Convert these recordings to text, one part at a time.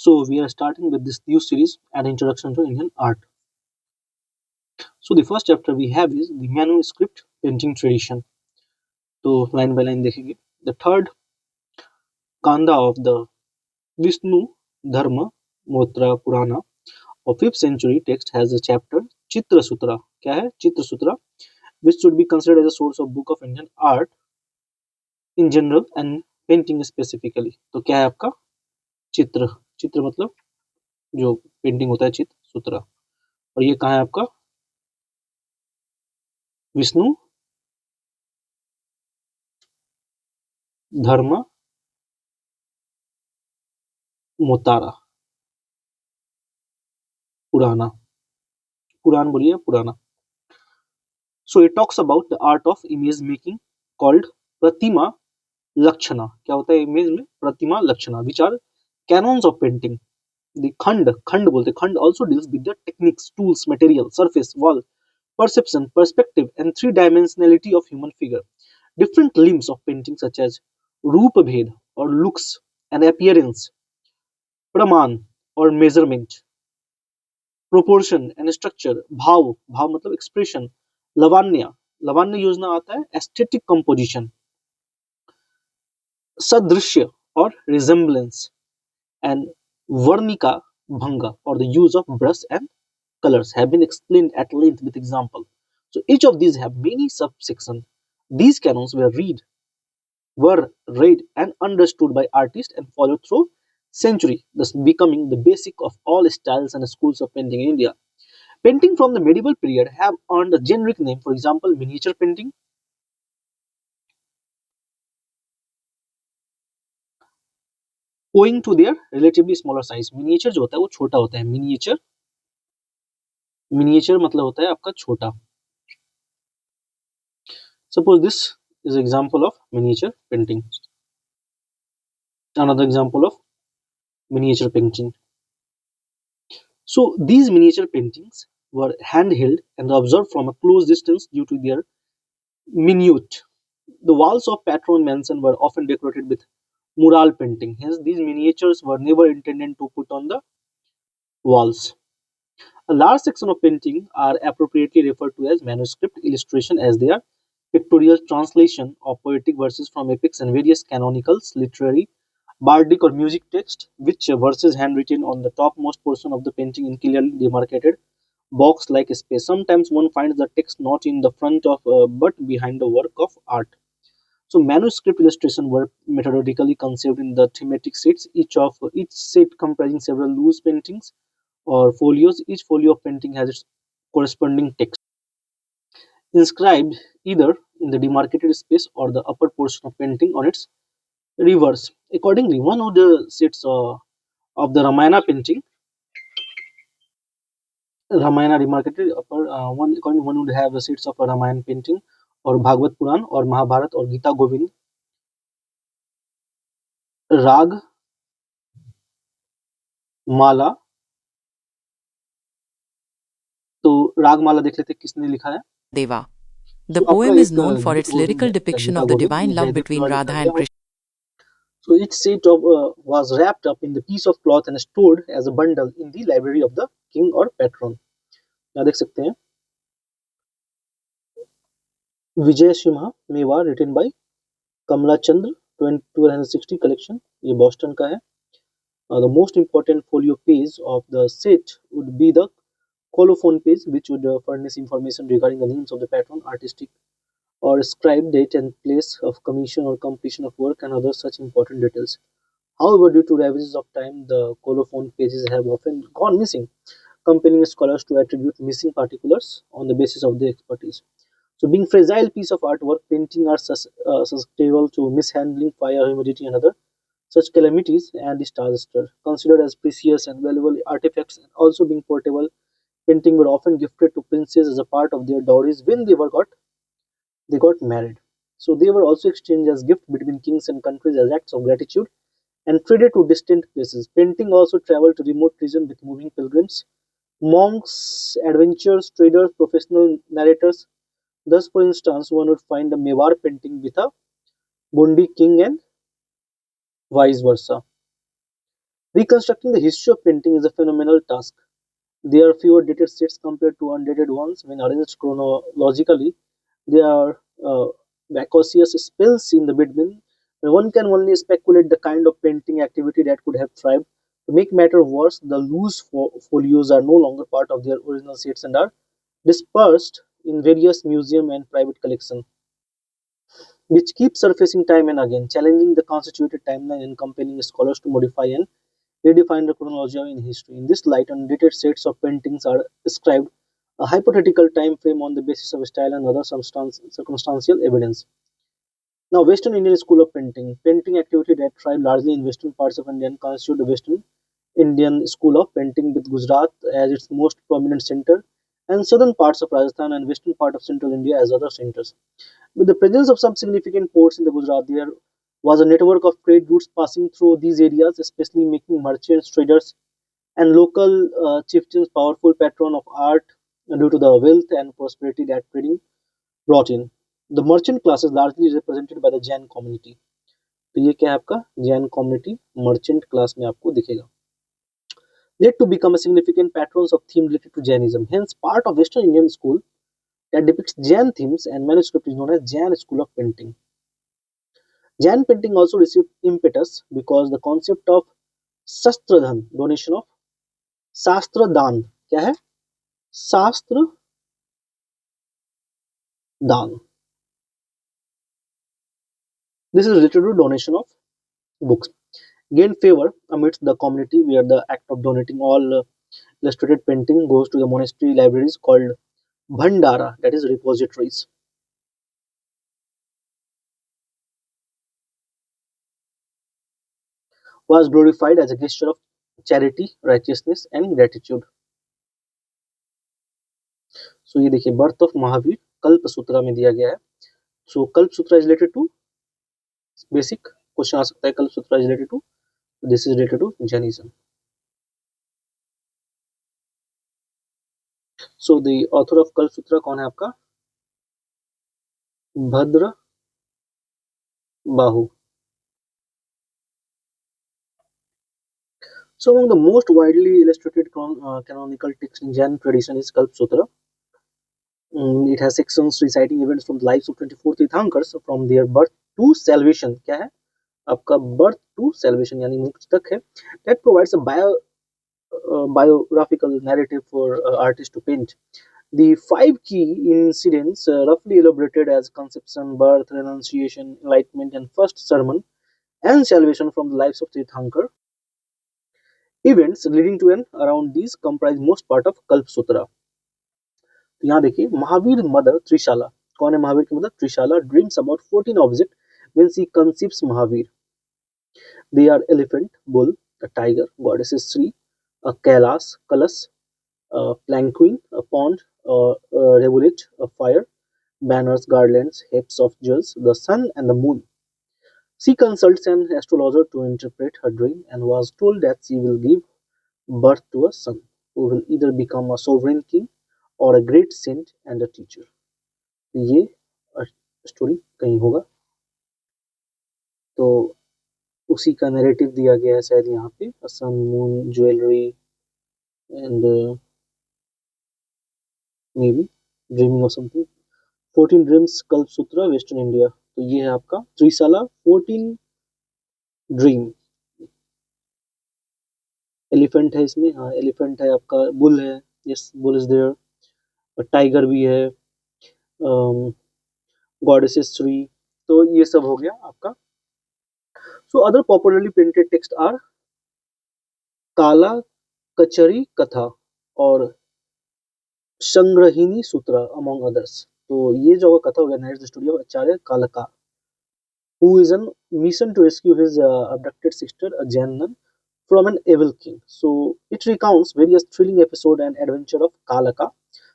So we are starting with this new series, An Introduction to Indian Art. So the first chapter we have is the manuscript painting tradition. तो line by line देखेंगे. The third kanda of the Vishnu Dharma Motra Purana of 5th century text has a chapter Chitra Sutra. क्या है? चित्र सूत्र, which should be considered as a source of book of Indian art in general and painting specifically. तो क्या है आपका? चित्र. चित्र मतलब जो पेंटिंग होता है, चित्र सूत्र. और ये कहाँ है आपका? विष्णु धर्म मोतारा पुराना. पुराण बोलिए, पुराना. So it talks about the art of image making called Pratima Lakshana. क्या होता है इमेज में? प्रतिमा लक्षणा. Which are canons of painting. The खंड बोलते. खंड also deals with the techniques, tools, material, surface, wall, perception, perspective, and three-dimensionality of human figure. Different limbs of painting such as रूप भेद or looks and appearance, प्रमाण or measurement, proportion and structure, भाव, भाव मतलब expression, लवान्य, लवान्य योजना आता है aesthetic composition, सदृश्य or resemblance, and वर्णिका भंगा or the use of brush and colors have been explained at length with example. So each of these have many subsections. These canons were read and understood by artists and followed through century, thus becoming the basic of all styles and schools of painting in India. Painting from the medieval period have earned a generic name, for example, miniature painting, owing to their relatively smaller size. Miniature जो होता है वो छोटा होता है. Miniature, miniature मतलब होता है आपका छोटा. Suppose this is an example of miniature painting. Another example of miniature painting. So these miniature paintings were handheld and observed from a close distance due to their minute. The walls of patron mansion were often decorated with mural painting. Hence, these miniatures were never intended to put on the walls. A large section of painting are appropriately referred to as manuscript illustration, as they are pictorial translation of poetic verses from epics and various canonicals, literary, bardic or music text, which verses handwritten on the topmost portion of the painting in clearly demarcated box-like space. Sometimes one finds the text not in the front of but behind the work of art. So manuscript illustration were methodically conceived in the thematic sets, each set comprising several loose paintings or folios. Each folio of painting has its corresponding text inscribed either in the demarcated space or the upper portion of painting on its reverse. Accordingly, one of the sets of the Ramayana painting, Ramayana demarcated upper one according one would have the sets of a Ramayana painting or Bhagavad Puran or Mahabharat or Gita Govind, राग माला. तो रागमाला देख लेते हैं किसने लिखा है. Deva. The So आपका poem is एक known for गीत its गोविंद lyrical है, depiction Gita of the Govind divine love Jaydev between द्वारा लिखा Radha गया and और Krishna. so each set of was wrapped up in the piece of cloth and stored as a bundle in the library of the king or patron. यहाँ देख सकते हैं विजय सिम्हा मेवा written by Kamala Chandra 1260 collection. ये Boston का है. The most important folio page of the set would be the colophon page, which would furnish information regarding the names of the patron, artistic or scribe, date and place of commission or completion of work, and other such important details. However, due to ravages of time, the colophon pages have often gone missing, compelling scholars to attribute missing particulars on the basis of their expertise. So, being fragile piece of artwork, painting are susceptible to mishandling, fire, humidity, and other such calamities and disaster. Considered as precious and valuable artifacts and also being portable, painting were often gifted to princes as a part of their dowries when they got married. So they were also exchanged as gifts between kings and countries as acts of gratitude and traded to distant places. Painting also traveled to remote regions with moving pilgrims, monks, adventurers, traders, professional narrators. Thus, for instance, one would find a Mewar painting with a Bundi king and vice versa. Reconstructing the history of painting is a phenomenal task. There are fewer dated sets compared to undated ones. When arranged chronologically, there are vacuous spells in the between. One can only speculate the kind of painting activity that could have thrived. To make matter worse, the loose folios are no longer part of their original sets and are dispersed in various museum and private collections, which keep surfacing time and again, challenging the constituted timeline and compelling scholars to modify and redefine the chronology in history. In this light, undated sets of paintings are ascribed a hypothetical time frame on the basis of style and other circumstantial evidence. Now, Western Indian School of Painting. Painting activity that thrived largely in western parts of India constitute the Western Indian School of Painting, with Gujarat as its most prominent center, and southern parts of Rajasthan and western part of central India as other centers. With the presence of some significant ports in the Gujarat, there was a network of trade routes passing through these areas, especially making merchants, traders, and local chieftains powerful patron of art due to the wealth and prosperity that trading brought in. The merchant class is largely represented by the Jain community. तो ये क्या है आपका Jain community merchant class में आपको दिखेगा. Led to become a significant patrons of theme related to Jainism. Hence, part of Western Indian school that depicts Jain themes and manuscript is known as Jain school of painting. Jain painting also received impetus because the concept of Shastradhan, donation of Shastradan, क्या है शास्त्र दान. This is related to donation of books. Gained favor amidst the community where the act of donating all illustrated painting goes to the monastery libraries called Bhandara, that is repositories. Was glorified as a gesture of charity, righteousness and gratitude. So ये देखिए birth of Mahavir कल्प सूत्रा में दिया गया है. So Kalpa Sutra is related to basic question आ सकता है. Kalpa Sutra is related to this is related to Jainism. So the author of Kalpa Sutra कौन है आपका भद्र बाहु. So among the most widely illustrated canonical text in Jain tradition is Kalp Sutra. It has sections reciting events from the lives of 24 tirthankaras from their birth to salvation. क्या है आपका birth to salvation यानी मुक्ति तक है. That provides a biographical narrative for artists to paint. The five key incidents, roughly elaborated as conception, birth, renunciation, enlightenment, and first sermon, and salvation from the lives of Tirthankar. Events leading to and around these comprise most part of Kalp Sutra. तो यहाँ देखिए Mahavir mother Trishala. कौन है महावीर की mother Trishala? Dreams about 14 object when she conceives Mahavir. They are elephant, bull, a tiger, goddesses Sri, a Kailas, Kalas, a planquin, a pond, a rivulet, a fire, banners, garlands, heaps of jewels, the sun and the moon. She consults an astrologer to interpret her dream and was told that she will give birth to a son who will either become a sovereign king or a great saint and a teacher. ये story कहीं होगा तो उसी का narrative दिया गया है शायद यहाँ पे. Sun, moon, jewellery and may be dreaming और something. 14 dreams Kalpa Sutra western India. तो ये है आपका त्रिशाला 14 ड्रीम. एलिफेंट है इसमें. हाँ एलिफेंट है आपका. बुल है. Yes bull is there. Tiger भी है. गॉडेसेस श्री. तो ये सब हो गया आपका. So other popularly printed text are Kalakacharya कथा और संग्रहिणी सूत्र अमंग अदर्स. तो ये जो कथा हो गया नाइट स्टोरी ऑफ आचार्य कालका who is on mission to rescue his abducted sister, a Jain nun, from an evil king. So it recounts various thrilling episodes and adventure of Kalaka,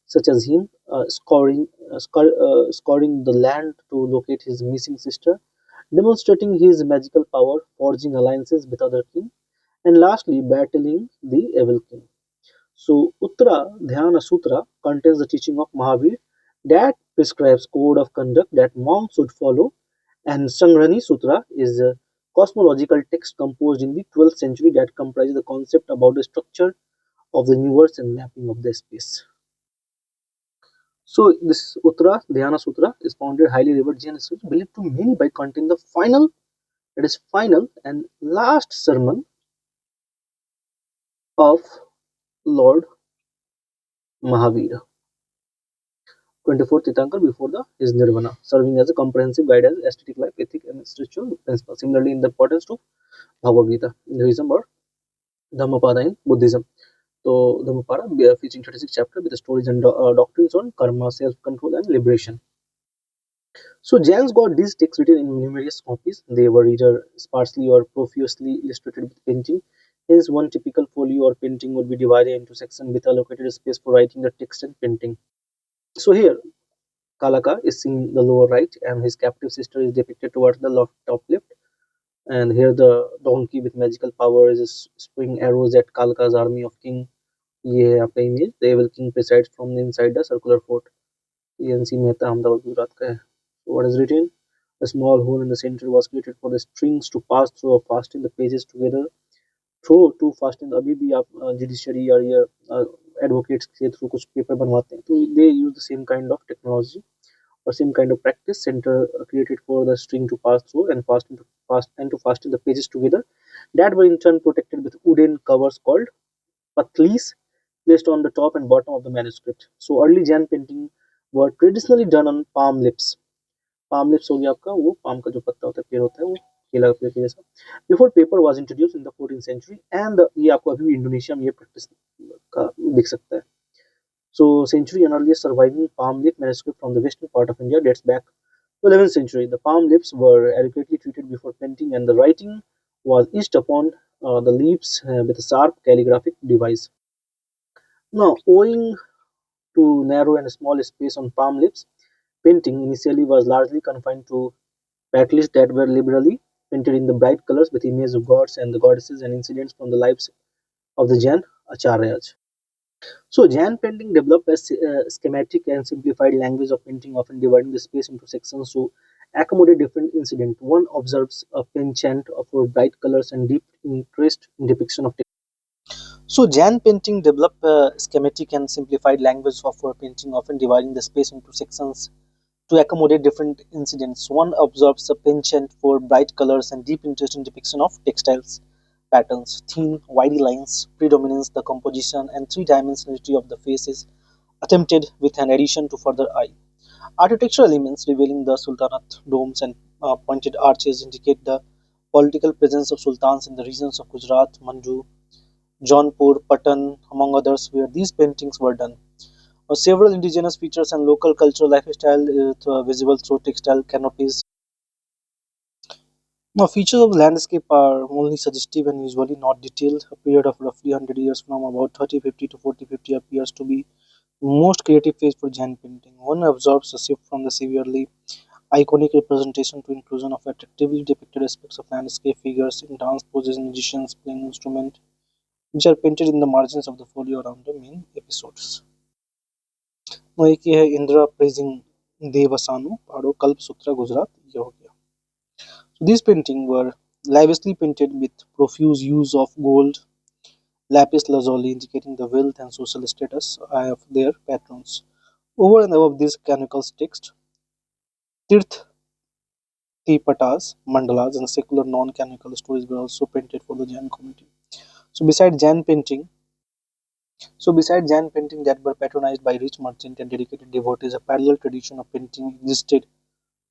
such as him scouring the land to locate his missing sister, demonstrating his magical power, forging alliances with other kings, and lastly battling the evil king. So Uttara Dhyana Sutra contains the teaching of Mahavir that prescribes code of conduct that monks should follow, and Sangrani Sutra is cosmological text composed in the 12th century that comprises the concept about the structure of the universe and mapping of the space. So this Uttara Dhyana Sutra is founded highly revered Jain scripture believed to many by contain the final and last sermon of Lord Mahavira, 24th Tirthankar before his Nirvana, serving as a comprehensive guide as aesthetic life, ethic, and spiritual principles. Similarly, in the importance to Bhagavad Gita, Hinduism or Dhammapada in Buddhism. So Dhammapada featuring 36 chapters with the stories and doctrines on karma, self-control, and liberation. So Jains got these texts written in numerous copies. They were either sparsely or profusely illustrated with painting. Hence, one typical folio or painting would be divided into sections with allocated space for writing the text and painting. So here, Kalaka is seen in the lower right, and his captive sister is depicted towards the top left. And here, the donkey with magical power is spraying arrows at Kalaka's army of king. ये है आपका image the evil king presides from inside the circular fort. ENC Mehta Ahmedabad Gujarat का है. So what is written? A small hole in the center was created for the strings to pass through or fasten the pages together. Through to fasten अभी भी आप judiciary और ये advocates के through कुछ paper बनवाते हैं तो they use the same kind of technology or same kind of practice center created for the string to pass through and fasten the pages together that were in turn protected with wooden covers called patlis placed on the top and bottom of the manuscript. So early Jain painting were traditionally done on palm lips. Palm lips हो गया आपका वो palm का जो पत्ता होता है पेड़ होता है वो केला का पेड़ के जैसा before paper was introduce in the 14th century and ये आपको अभी भी इंडोनेशिया में ये प्रैक्टिस का दिख सकता है so century and earliest surviving palm leaf manuscript from the western part of India dates back to 11th century. The palm leaves were adequately treated before painting and the writing was etched upon the leaves with a sharp calligraphic device. Now, owing to narrow and small space on palm leaves, painting initially was largely confined to backlists that were liberally painted in the bright colors with images of gods and the goddesses and incidents from the lives of the Jain acharyas. So, Jain painting developed a schematic and simplified language of painting, often dividing the space into sections to accommodate different incidents. One observes a penchant for bright colors and deep interest in depiction of. So Jain painting developed a schematic and simplified language for painting, often dividing the space into sections to accommodate different incidents. One observes a penchant for bright colors and deep interest in depiction of textiles, patterns, thin, wide lines, predominance, the composition, and three-dimensionality of the face is attempted with an addition to further eye. Architectural elements revealing the Sultanate domes and pointed arches indicate the political presence of sultans in the regions of Gujarat, Mandu, Jaunpur, Patan, among others, where these paintings were done. Several indigenous features and local cultural lifestyle visible through textile canopies. Now, features of the landscape are only suggestive and usually not detailed. A period of roughly 100 years from about 3050 to 4050 appears to be the most creative phase for Jain painting. One observes a shift from the severely iconic representation to inclusion of attractively depicted aspects of landscape figures in dance poses, musicians playing instruments, which are painted in the margins of the folio around the main episodes. और एक ये है Indira praising देवसानु पहाड़ो कल्प सूत्रा गुजरात ये हो गया. So these paintings were lavishly painted with profuse use of gold, lapis lazuli, indicating the wealth and social status of their patrons. Over and above these canonical texts, tirth patas, mandalas, and secular non-canonical stories were also painted for the Jain community. So beside Jain painting, besides Jain painting that were patronized by rich merchants and dedicated devotees, a parallel tradition of painting existed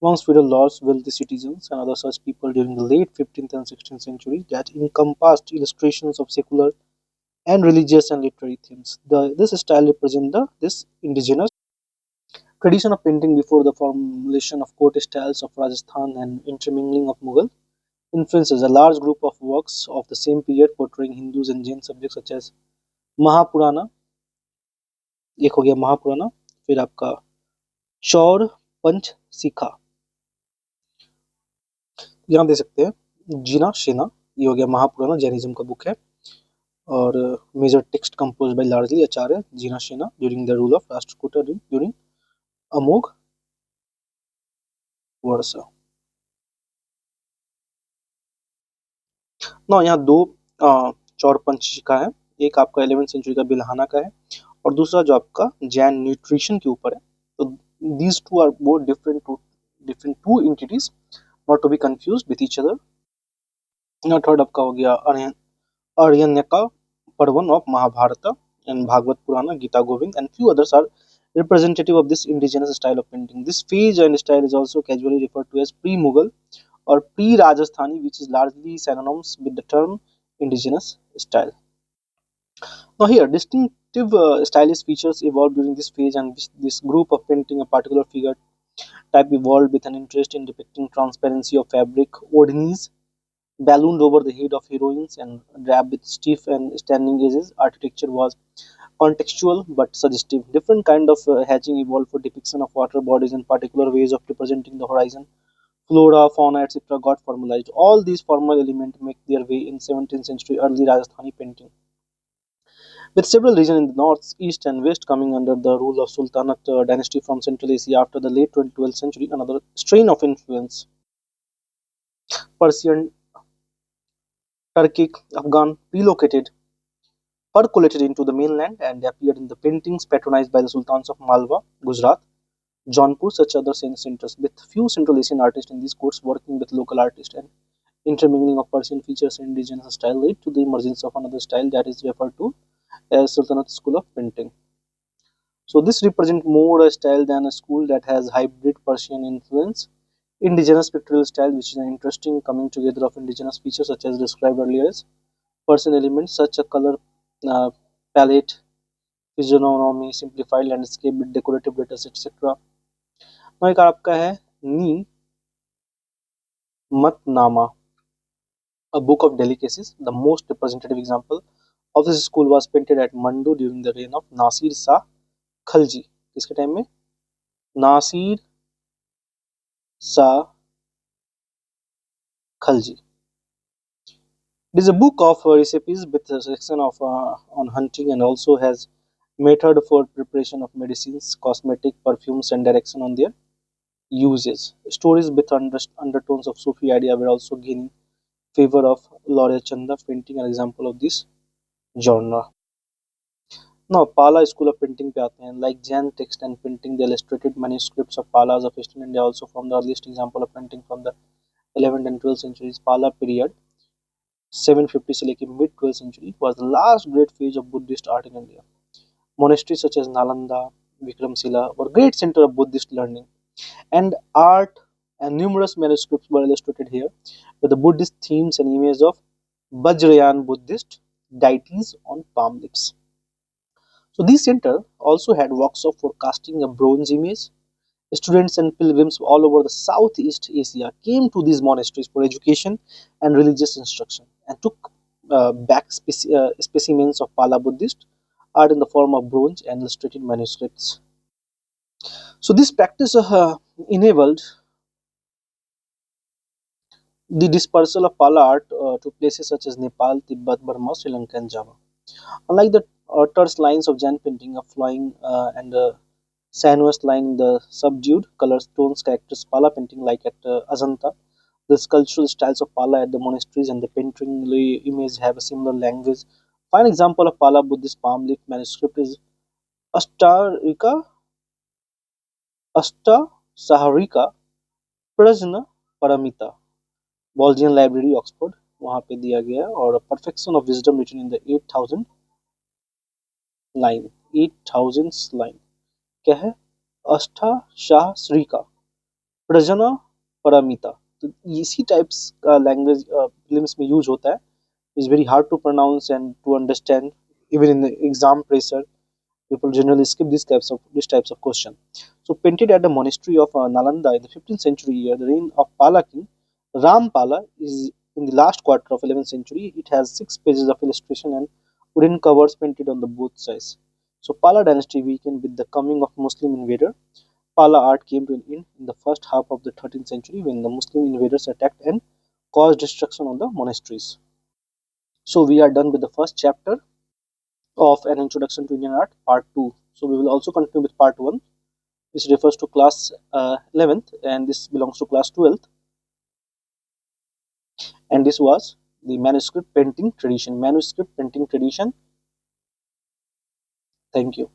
amongst feudal lords, wealthy citizens, and other such people during the late 15th and 16th centuries that encompassed illustrations of secular and religious and literary themes. This style represents this indigenous tradition of painting before the formulation of court styles of Rajasthan and intermingling of Mughal influences. A large group of works of the same period portraying Hindus and Jain subjects such as Mahapurana, एक हो गया महापुराना, फिर आपका चौर पंच सिखा, यहाँ दे सकते हैं जीना शेना, ये हो गया महापुराना जैनिज्म का बुक है और major text compose by largely Acharya Jinasena during the rule of Rashtrakuta during Amoghavarsha. ना यहाँ दो चौरपंची का है, एक आपका 11वीं सेंचुरी का बिल्हाना का है और दूसरा जो आपका जैन न्यूट्रिशन के ऊपर है। तो these two are both different two entities, not to be confused with each other. ना थर्ड आपका हो गया Aranyaka Parvan of Mahabharata and Bhagavad Purana, Gita Govind, and few others are representative of this indigenous style of painting. This phase and style is also casually referred to as pre-Mughal or pre-Rajasthani, which is largely synonymous with the term indigenous style. Now here, distinctive stylist features evolved during this phase, and this group of painting a particular figure type evolved with an interest in depicting transparency of fabric, ordines, ballooned over the head of heroines and draped with stiff and standing edges. Architecture was contextual but suggestive. Different kind of hatching evolved for depiction of water bodies and particular ways of representing the horizon. Flora, fauna, etc. got formalized. All these formal elements make their way in 17th century early Rajasthani painting, with several regions in the north, east, and west coming under the rule of Sultanate dynasty from Central Asia after the late 12th century. Another strain of influence, Persian, Turkic, Afghan, relocated percolated into the mainland and appeared in the paintings patronized by the sultans of Malwa, Gujarat, Jaunpur, such other centers, with few Central Asian artists in these courts working with local artists, and intermingling of Persian features and indigenous style led to the emergence of another style that is referred to as Sultanate school of painting. So this represents more a style than a school that has hybrid Persian influence. Indigenous pictorial style, which is an interesting coming together of indigenous features such as described earlier as Persian elements such a color uh, palette, physiognomy, simplified landscape with decorative letters, etc. Now एक आपका है नी मतनामा, a book of delicacies. The most representative example of this school was painted at Mandu during the reign of Nasir Shah Khalji. किसके time में? Nasir Shah Khalji. It is a book of recipes with a section of on hunting and also has method for preparation of medicines, cosmetic, perfumes, and direction on their uses. Stories with undertones of Sufi idea were also gaining favor of Laurya Chanda, painting an example of this genre. Now, Pala school of painting पे आते हैं. Like Jain text and painting, the illustrated manuscripts of Palas of Eastern India also form the earliest example of painting from the 11th and 12th centuries. Pala period 750 से लेके mid 12th century was the last great phase of Buddhist art in India. Monasteries such as Nalanda, Vikramshila were great center of Buddhist learning and art, and numerous manuscripts were illustrated here with the Buddhist themes and images of Vajrayana Buddhist deities on palm leaves. So these center also had workshops for casting a bronze image. Students and pilgrims all over the Southeast Asia came to these monasteries for education and religious instruction and took back specimens of Pala Buddhist art in the form of bronze and illustrated manuscripts. So this practice enabled the dispersal of Pala art to places such as Nepal, Tibet, Burma, Sri Lanka, and Java. Unlike the terse lines of Jain painting, a flowing and sinuous line, the subdued colors, tones characters Pala painting like at Ajanta, the sculptural styles of Pala at the monasteries and the painting image have a similar language. Fine example of Pala Buddhist palm leaf manuscript is Ashtarika, Ashta Saharika Prajna Paramita, Bolgian Library, Oxford. वहाँ पे दिया गया है और perfection of wisdom written in the 8000 line, 8000 line. क्या है? अष्टाशास्त्री का प्रजना पारमिता. तो इसी टाइप्स का लैंग्वेज फिल्म्स में यूज होता है. Is very hard to pronounce and to understand even in exam pressure. People generally skip these types of question. So painted at the monastery of Nalanda in the 15th century year, the reign of Pala king Rampala is in the last quarter of 11th century. It has 6 pages of illustration and wooden covers painted on the both sides. So Pala dynasty weakened with the coming of Muslim invader. Pala art came to an end in the first half of the 13th century when the Muslim invaders attacked and caused destruction on the monasteries. So we are done with the first chapter of an introduction to Indian art, part 2. So we will also continue with part 1, which refers to class 11th, and this belongs to class 12th, and this was the manuscript painting tradition. Manuscript painting tradition. Thank you.